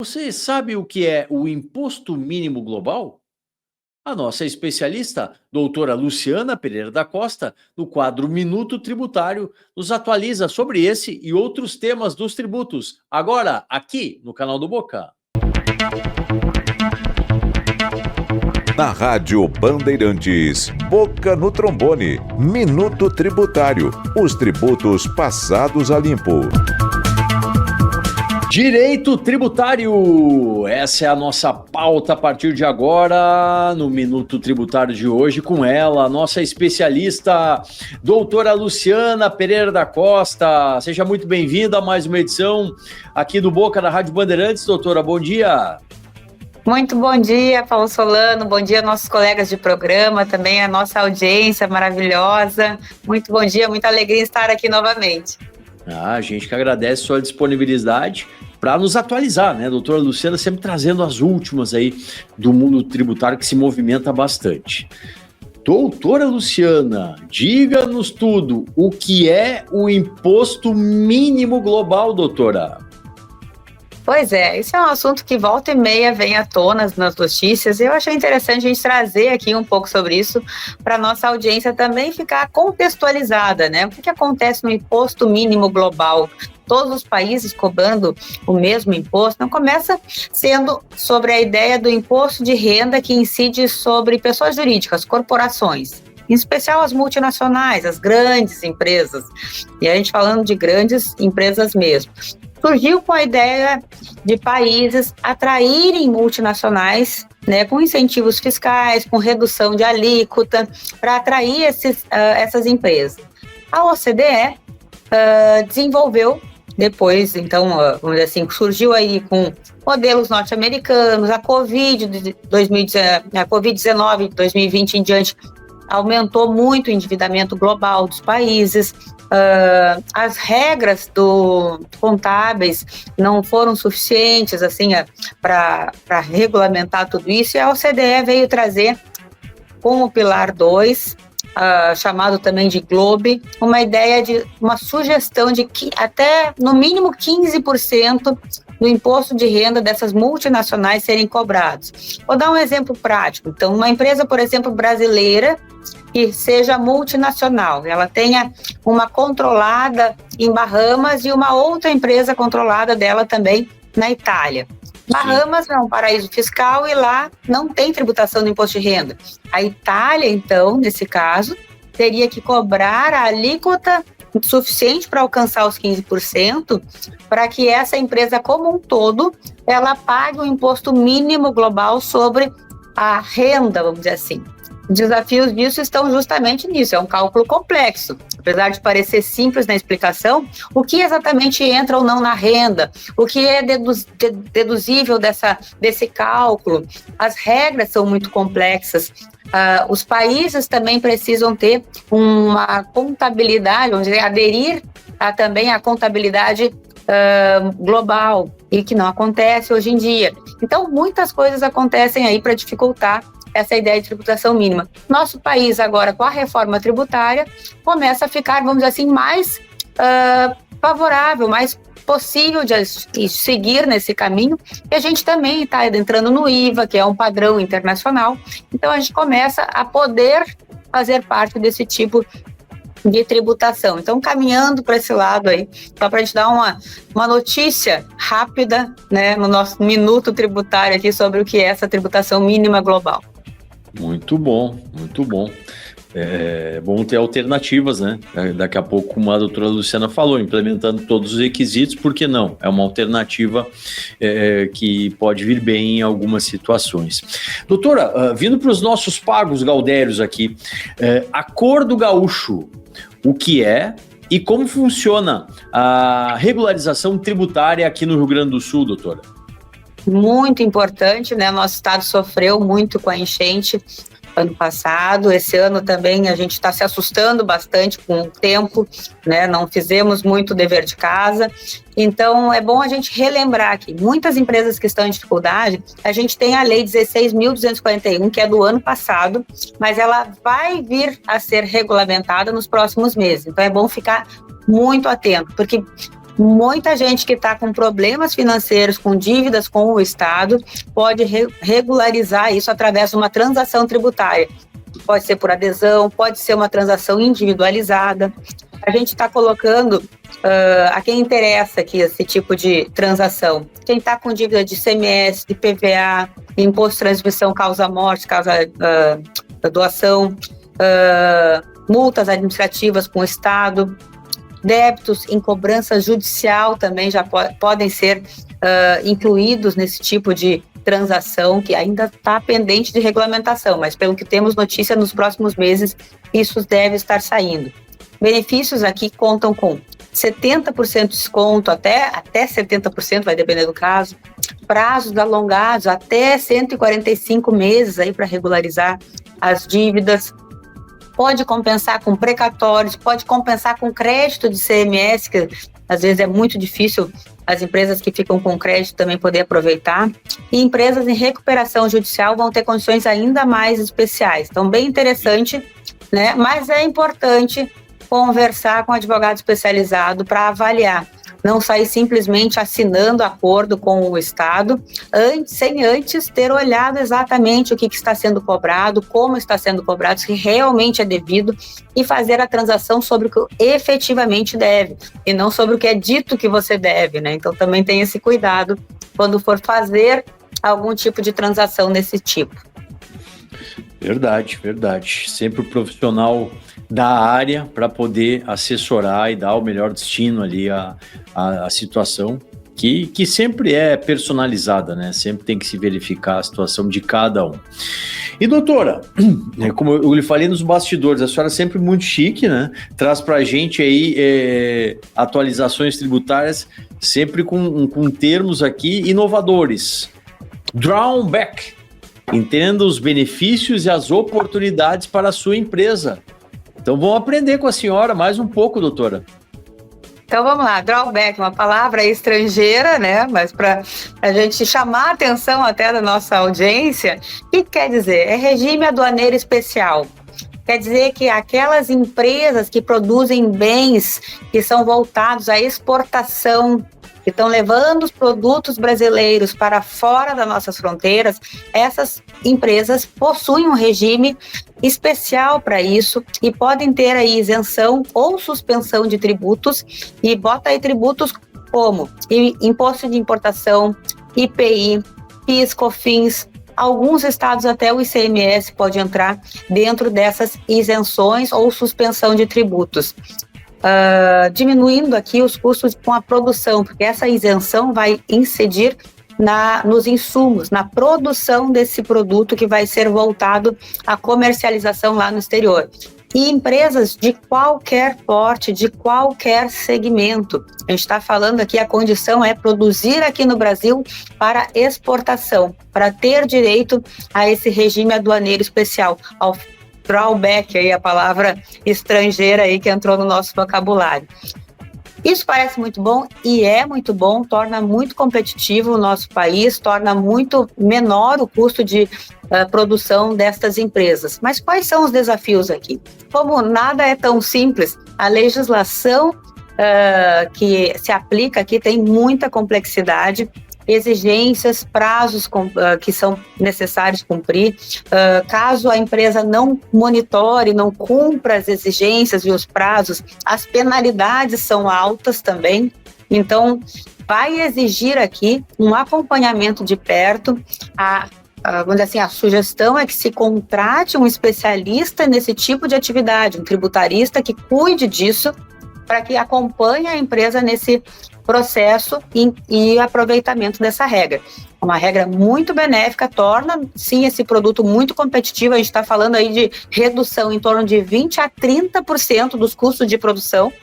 Você sabe o que é o Imposto Mínimo Global? A nossa especialista, doutora Luciana Pereira da Costa, no quadro Minuto Tributário, nos atualiza sobre esse e outros temas dos tributos, agora aqui no canal do Boca. Na Rádio Bandeirantes, Boca no Trombone, Minuto Tributário, os tributos passados a limpo. Direito tributário, essa é a nossa pauta a partir de agora, no Minuto Tributário de hoje, com ela, a nossa especialista, doutora Luciana Pereira da Costa. Seja muito bem-vinda a mais uma edição aqui do Boca da Rádio Bandeirantes, doutora, bom dia. Muito bom dia, Paulo Solano, bom dia nossos colegas de programa, também a nossa audiência maravilhosa. Muito bom dia, muita alegria estar aqui novamente. A gente que agradece a sua disponibilidade para nos atualizar, né, doutora Luciana, sempre trazendo as últimas aí do mundo tributário que se movimenta bastante. Doutora Luciana, diga-nos tudo, o que é o Imposto Mínimo Global, doutora? Pois é, esse é um assunto que volta e meia vem à tona nas notícias e eu achei interessante a gente trazer aqui um pouco sobre isso para a nossa audiência também ficar contextualizada, né? O que acontece no Imposto Mínimo Global? Todos os países cobrando o mesmo imposto, não começa sendo sobre a ideia do imposto de renda que incide sobre pessoas jurídicas, corporações, em especial as multinacionais, as grandes empresas, e a gente falando de grandes empresas mesmo. Surgiu com a ideia de países atraírem multinacionais, né, com incentivos fiscais, com redução de alíquota, para atrair essas empresas. A OCDE desenvolveu depois, então, vamos dizer assim, surgiu aí com modelos norte-americanos, a Covid-19 de 2020 em diante aumentou muito o endividamento global dos países. As regras contábeis não foram suficientes assim para regulamentar tudo isso, e a OCDE veio trazer como pilar 2, chamado também de GLOBE, uma ideia de uma sugestão de que até no mínimo 15% do imposto de renda dessas multinacionais serem cobrados. Vou dar um exemplo prático. Então, uma empresa, por exemplo, brasileira, que seja multinacional, ela tenha uma controlada em Bahamas e uma outra empresa controlada dela também na Itália. Bahamas é um paraíso fiscal e lá não tem tributação do imposto de renda. A Itália, então, nesse caso, teria que cobrar a alíquota suficiente para alcançar os 15%, para que essa empresa como um todo, ela pague o imposto mínimo global sobre a renda, vamos dizer assim. Os desafios disso estão justamente nisso, é um cálculo complexo. Apesar de parecer simples na explicação, o que exatamente entra ou não na renda, o que é deduzível desse cálculo, as regras são muito complexas. Os países também precisam ter uma contabilidade, vamos dizer, aderir também à contabilidade global, e que não acontece hoje em dia. Então, muitas coisas acontecem aí para dificultar essa ideia de tributação mínima. Nosso país agora, com a reforma tributária, começa a ficar, vamos dizer assim, mais favorável, mais possível de seguir nesse caminho, e a gente também está entrando no IVA, que é um padrão internacional, então a gente começa a poder fazer parte desse tipo de tributação. Então, caminhando para esse lado aí, só para a gente dar uma notícia rápida, né, no nosso minuto tributário aqui sobre o que é essa tributação mínima global. Muito bom, muito bom. É bom ter alternativas, né? Daqui a pouco, como a doutora Luciana falou, implementando todos os requisitos, por que não? É uma alternativa que pode vir bem em algumas situações. Doutora, vindo para os nossos pagos gaudérios aqui, Acordo Gaúcho, o que é e como funciona a regularização tributária aqui no Rio Grande do Sul, doutora? Muito importante, né? Nosso estado sofreu muito com a enchente ano passado. Esse ano também a gente está se assustando bastante com o tempo, né? Não fizemos muito dever de casa. Então, é bom a gente relembrar que muitas empresas que estão em dificuldade, a gente tem a Lei 16.241, que é do ano passado, mas ela vai vir a ser regulamentada nos próximos meses. Então, é bom ficar muito atento, porque muita gente que está com problemas financeiros, com dívidas com o Estado, pode regularizar isso através de uma transação tributária. Pode ser por adesão, pode ser uma transação individualizada. A gente está colocando a quem interessa aqui esse tipo de transação. Quem está com dívida de ICMS, de PVA, imposto de transmissão causa-morte, causa doação, multas administrativas com o Estado, débitos em cobrança judicial também já podem ser incluídos nesse tipo de transação, que ainda está pendente de regulamentação, mas pelo que temos notícia, nos próximos meses isso deve estar saindo. Benefícios aqui contam com 70% de desconto, até 70%, vai depender do caso, prazos alongados até 145 meses aí para regularizar as dívidas, pode compensar com precatórios, pode compensar com crédito de CMS, que às vezes é muito difícil as empresas que ficam com crédito também poder aproveitar, e empresas em recuperação judicial vão ter condições ainda mais especiais. Então, bem interessante, né? Mas é importante conversar com um advogado especializado para avaliar, não sair simplesmente assinando acordo com o Estado, sem antes ter olhado exatamente o que está sendo cobrado, como está sendo cobrado, se realmente é devido, e fazer a transação sobre o que efetivamente deve, e não sobre o que é dito que você deve, né? Então também tem esse cuidado quando for fazer algum tipo de transação desse tipo. Verdade. Sempre o profissional da área para poder assessorar e dar o melhor destino ali à situação, que sempre é personalizada, né? Sempre tem que se verificar a situação de cada um. E doutora, como eu lhe falei nos bastidores, a senhora é sempre muito chique, né? Traz para a gente aí atualizações tributárias sempre com termos aqui inovadores. Drawback. Entenda os benefícios e as oportunidades para a sua empresa. Então vamos aprender com a senhora mais um pouco, doutora. Então vamos lá, drawback, uma palavra estrangeira, né? Mas para a gente chamar a atenção até da nossa audiência, o que quer dizer? É regime aduaneiro especial. Quer dizer que aquelas empresas que produzem bens que são voltados à exportação, que estão levando os produtos brasileiros para fora das nossas fronteiras, essas empresas possuem um regime especial para isso e podem ter aí isenção ou suspensão de tributos, e bota aí tributos como imposto de importação, IPI, PIS, COFINS. Alguns estados até o ICMS pode entrar dentro dessas isenções ou suspensão de tributos. Diminuindo aqui os custos com a produção, porque essa isenção vai incidir nos insumos, na produção desse produto que vai ser voltado à comercialização lá no exterior. E empresas de qualquer porte, de qualquer segmento. A gente está falando aqui, a condição é produzir aqui no Brasil para exportação, para ter direito a esse regime aduaneiro especial, ao drawback, aí, a palavra estrangeira aí que entrou no nosso vocabulário. Isso parece muito bom e é muito bom, torna muito competitivo o nosso país, torna muito menor o custo de produção destas empresas. Mas quais são os desafios aqui? Como nada é tão simples, a legislação que se aplica aqui tem muita complexidade, exigências, prazos que são necessários cumprir. Caso a empresa não monitore, não cumpra as exigências e os prazos, as penalidades são altas também. Então, vai exigir aqui um acompanhamento de perto. Vamos dizer assim, a sugestão é que se contrate um especialista nesse tipo de atividade, um tributarista que cuide disso, para que acompanhe a empresa nesse processo e aproveitamento dessa regra. Uma regra muito benéfica, torna, sim, esse produto muito competitivo. A gente está falando aí de redução em torno de 20% a 30% dos custos de produção,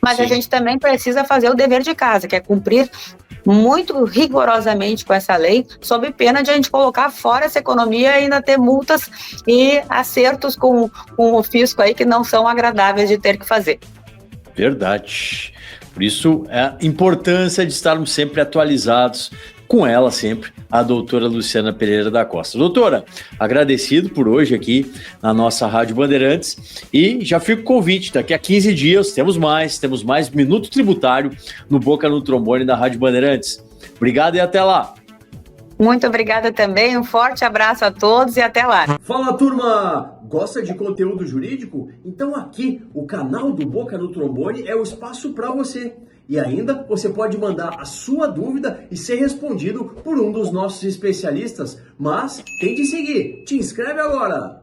mas sim, a gente também precisa fazer o dever de casa, que é cumprir muito rigorosamente com essa lei, sob pena de a gente colocar fora essa economia e ainda ter multas e acertos com o fisco aí que não são agradáveis de ter que fazer. Verdade. Por isso, a importância de estarmos sempre atualizados com ela sempre, a doutora Luciana Pereira da Costa. Doutora, agradecido por hoje aqui na nossa Rádio Bandeirantes e já fica o convite, daqui a 15 dias temos mais Minuto Tributário no Boca no Trombone da Rádio Bandeirantes. Obrigado e até lá. Muito obrigada também, um forte abraço a todos e até lá. Fala, turma! Gosta de conteúdo jurídico? Então aqui, o canal do Boca no Trombone é o espaço para você. E ainda, você pode mandar a sua dúvida e ser respondido por um dos nossos especialistas. Mas tem de seguir, te inscreve agora!